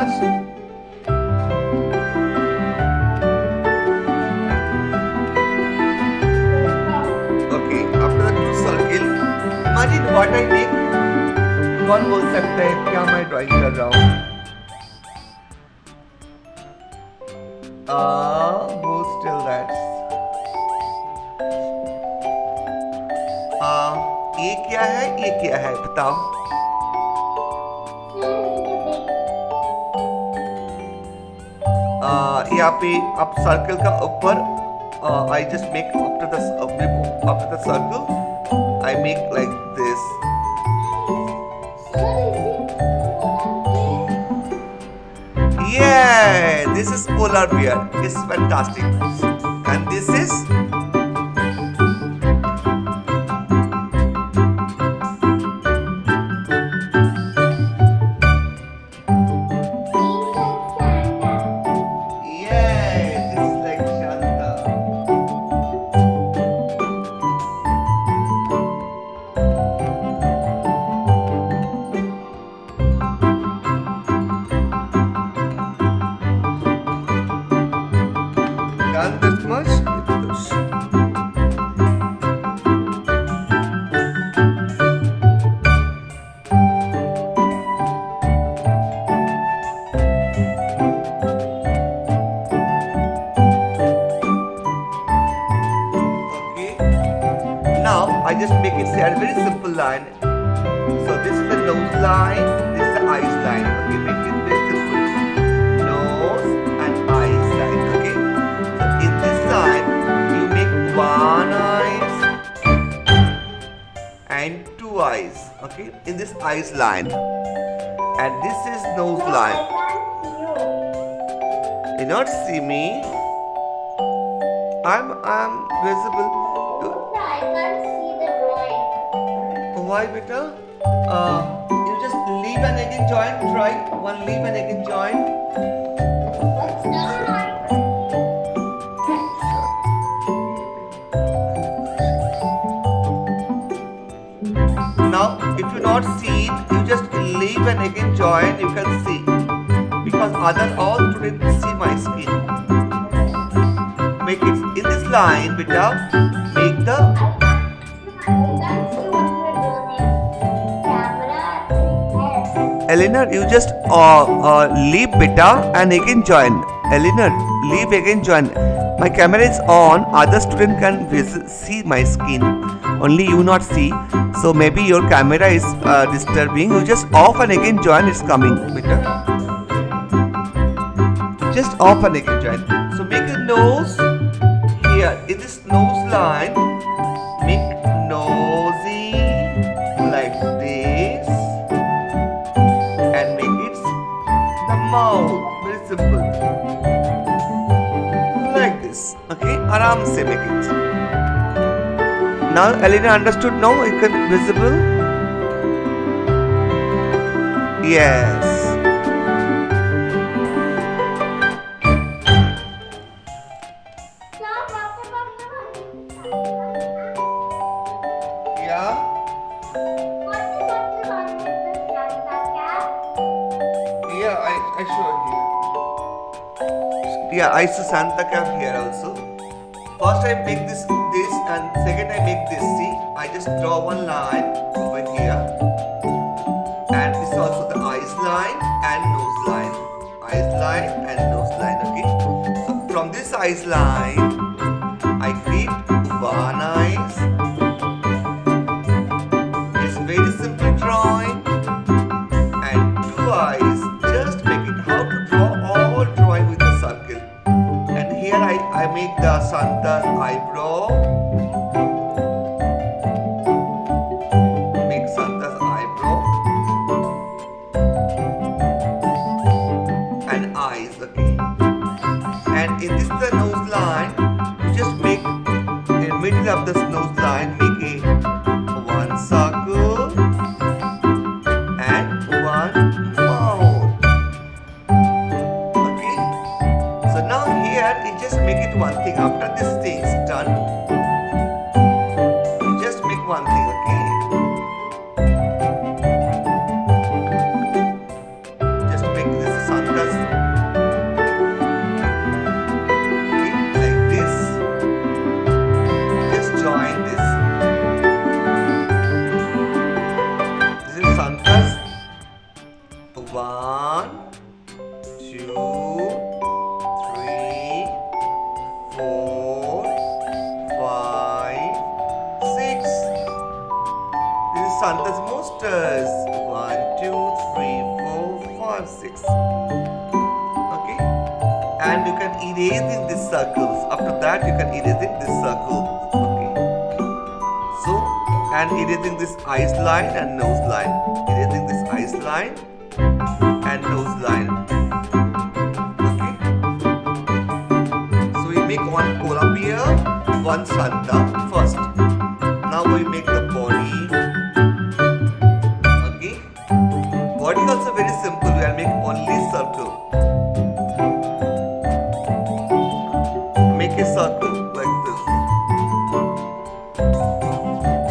much. Okay, after the two circle, imagine what I make. कौन बोल सकता है क्या मैं ड्राइंग कर रहा हूँ? Who still that? ये क्या है? ये क्या है? बताओ. यहाँ पे आप सर्कल का ऊपर I just make after the circle I make like this. Yeah, this is polar bear. It's fantastic. And this is this much. Okay. Now I just make it say a very simple line. So this is the nose line. This is the eyes line. Okay, make it very simple. Nose and eyes line. Okay. In this line, you make one eyes and two eyes. Okay, in this eyes line, and this is nose line. You not see me? I'm visible. I can't see the drawing. Why, beta? You just leave and again join. Try one leave and again join. What's that? Now, if you not see it, you just leave and again join. You can see because other all students see my screen. Make it in this line, beta. Make the Eleanor, you just leave beta and again join. Eleanor, leave again join. My camera is on. Other student can see my screen. Only you not see. So maybe your camera is disturbing. You just off and again join. It's coming. Beta. Just off and again join. So make a nose here. In this nose line, make nosy like this. And make it the mouth. Very simple. Like this. Okay? Aram se make it. Now Elena understood now? It can visible? Yes. Yeah? Yeah, I show here. Yeah, I saw Santa cap here also. First I make this and second I make this. See, I just draw one line over here. And this is also the eyes line and nose line. Eyes line and nose line, okay? So from this eyes line, I create one eyes. It's very simple drawing. And two eyes. Just make it how to draw all drawing with a circle. And here I make the Santa's eyebrow. Make Santa's eyebrow. And eyes, okay. And in this the nose line, you just make in middle of this nose line, make a one circle and one mouth. Okay. So now here you just make it one thing. After this thing is done, count the monsters. 1, 2, 3, 4, 5, 6. Okay. And you can erase in these circles. After that, you can erase in this circle. Okay. So, and erasing this eyes line and nose line. Erasing this eyes line and nose line. Okay. So we make one polar bear, one Santa first. Now we make the body. Okay. Body also very simple. We will make only circle. Make a circle like this.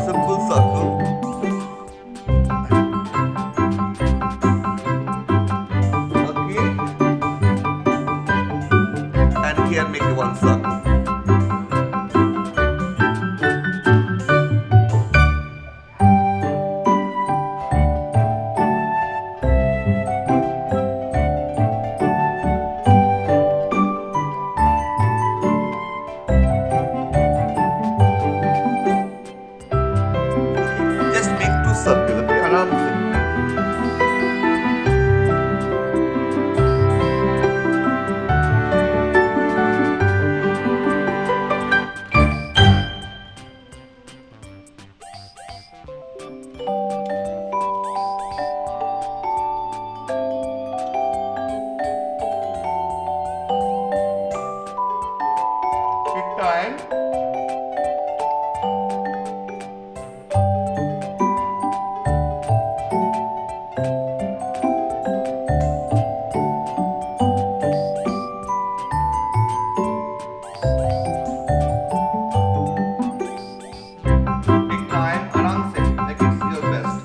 Simple circle. Okay. And here make one circle. Just make two circles, okay? आराम से. Take time. Take time, आराम से. Make it your best.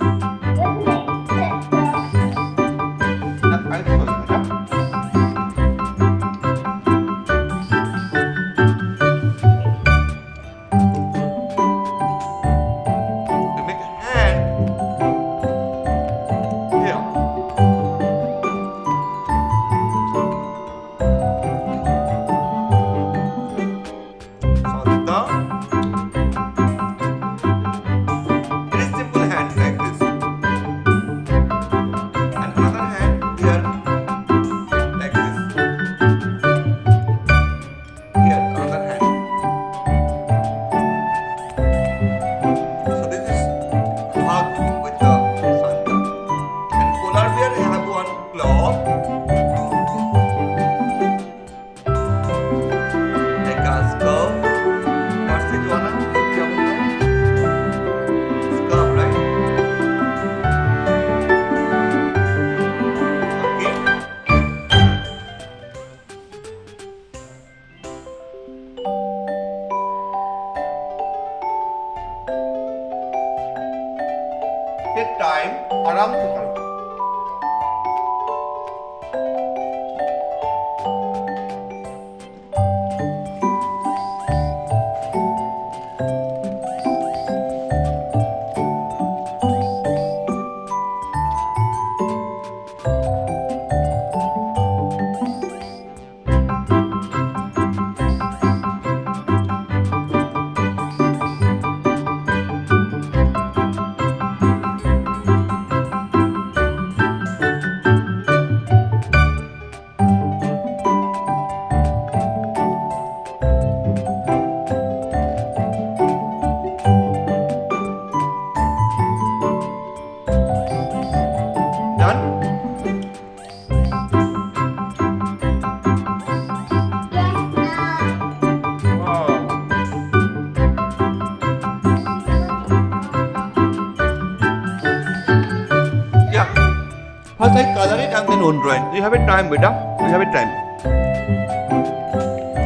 ना file खोल बेटा. You make a hand here. Santa. It is simple hand like this. And another hand here like this. Here another hand. So this is hug with the Santa. And polar bear have one claw. Like a scarf. What's it, Joanna? क्या बोलता है? Scarf, right? Okay. Take time, आराम से करो. Done? Wow. Yeah. First I color it and then own drawing. You have a time, beta. You have a time.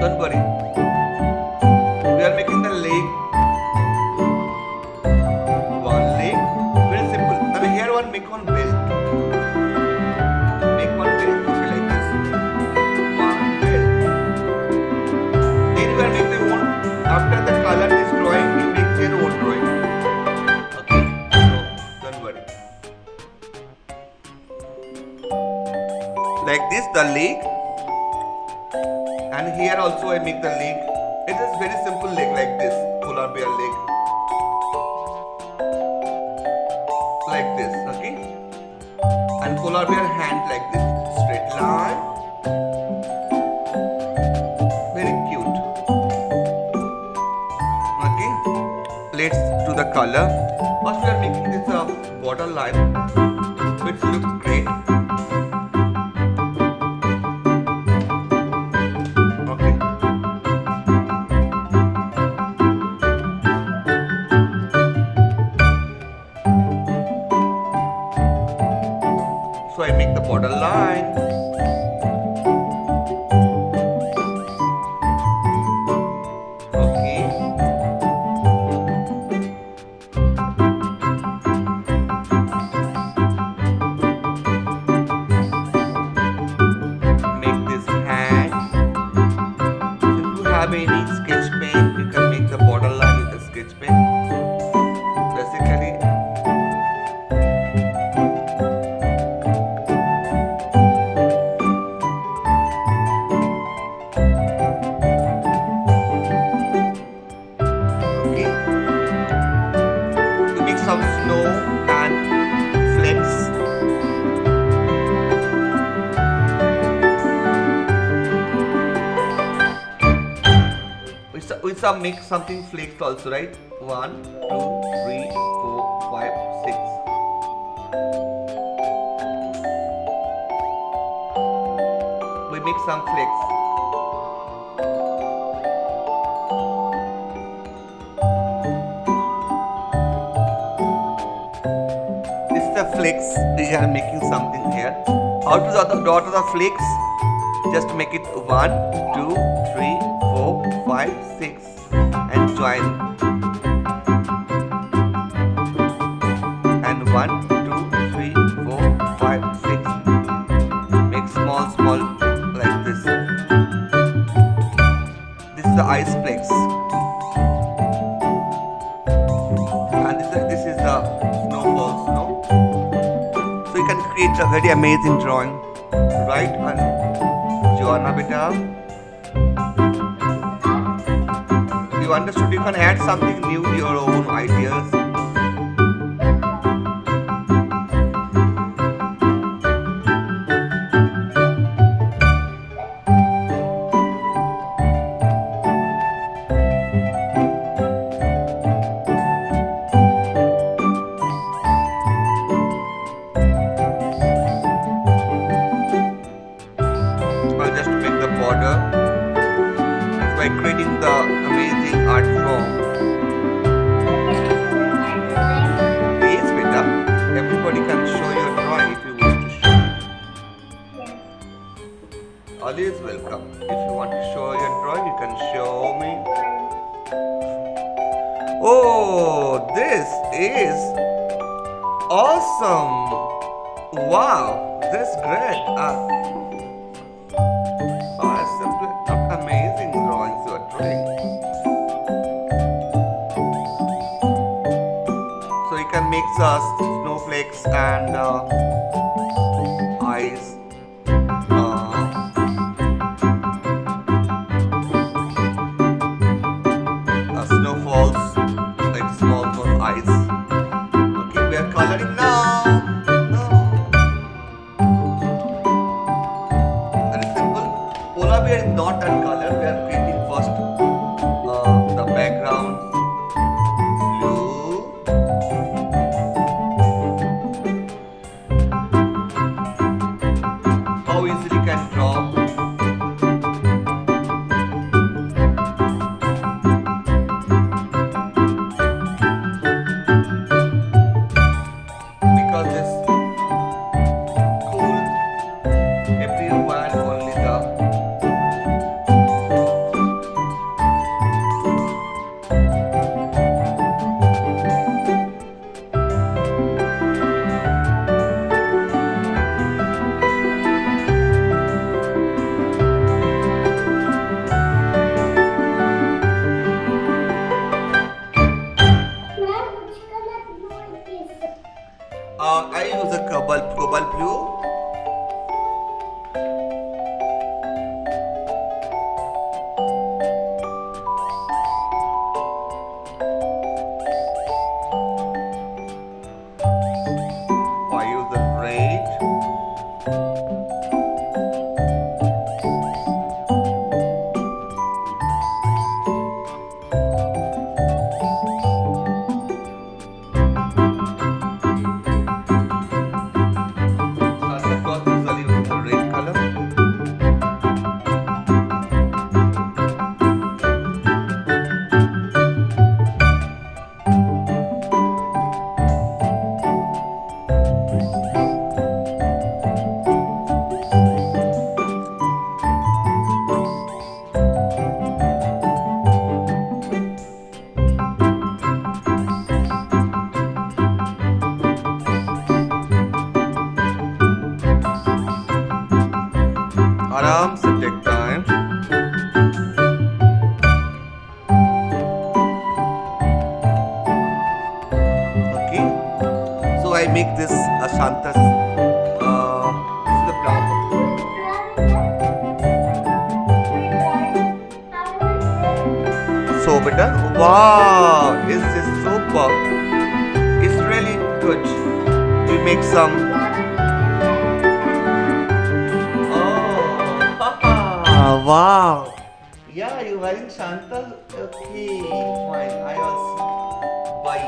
Don't worry. We are making the leg. One leg. Very simple. Now here one make one belt. Make one belt. Okay, like this. One belt. Then we are making the own. After the color is drawing, we make their own drawing. Okay. So don't worry. Like this, the leg. And here also I make the leg. It is very simple leg like this. Polar bear leg. like this, okay? And polar bear hand like this, straight line. Very cute. Okay, let's do the color. First we are making this border line, which looks great. Okay. So I make the border line. Okay. Make this hand. If you have any sketch pen, you can make the border line with a sketch pen. Basically, okay. You make some snow and flakes. We some make something flakes also, right? 1, 2, 3, 4, 5, 6. We make some flakes. This is the flakes. We are making something here. How to dot the flakes? Just make it 1, 2, 3, 4, 5, 6 and join. And 1, 2, 3, 4, 5, 6. Make small like this. This is the ice flakes. And this is the snowballs, no? So you can create a very amazing drawing, right? And Joanna beta, you understood? You can add something new to your own ideas. I'll just make the border by creating the amazing art form. Yes, beta. Everybody can show your drawing if you wish to show. Always welcome. If you want to show your drawing, you can show me. Oh, this is awesome! Wow, that's great. Simply amazing drawings you are doing. So you can make snowflakes and ice. Snowfalls, like small ice. Okay, we are coloring now. Very simple. Polar bear is not that color. We are creating first the background blue. How easily can draw. Because this cool everyone only the I use a cobalt blue. Aram se take time. Okay. So I make this Shanta's. This is the brown. So beta, wow, is this super? It's really good. We make some. Oh, wow. Yeah, you're wearing Shanta. Okay, fine. I also buy.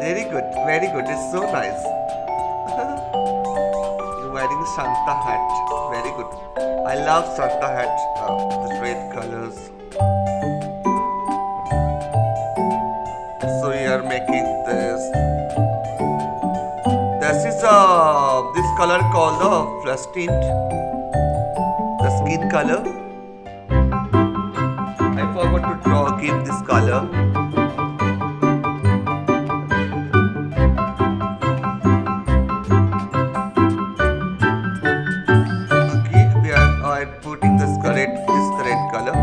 Very good, very good. It's so nice. You're wearing Santa hat. Very good. I love Santa hat. The red colors. So we are making this. This is this color called the flesh tint, the skin color. I forgot to give this color. Okay, we are putting this red color.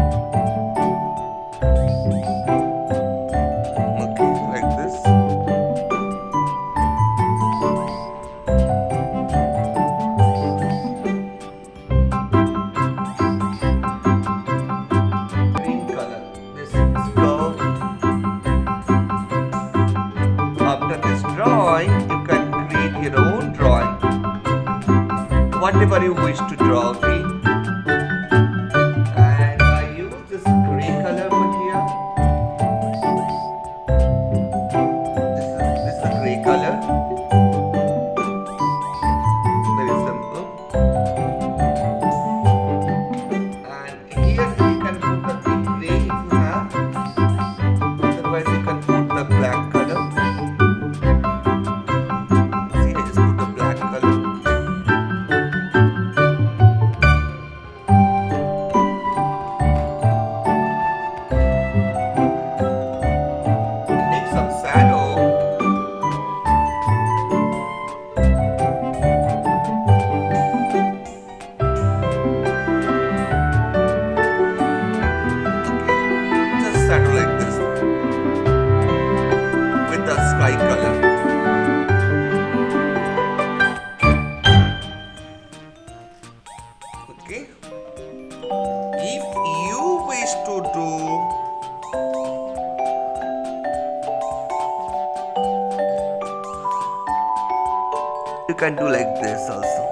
Okay, like this. Green color. This curve. After this drawing, you can create your own drawing. Whatever you wish to draw, okay? And I use this gray color over here. This is a gray color. Very simple. And here you can put the deep gray if you have. Otherwise you can put the black color. See, I just put the black color. Make some shadow. Just shadow like this with the sky color. Okay. If you wish to do you can do like this also.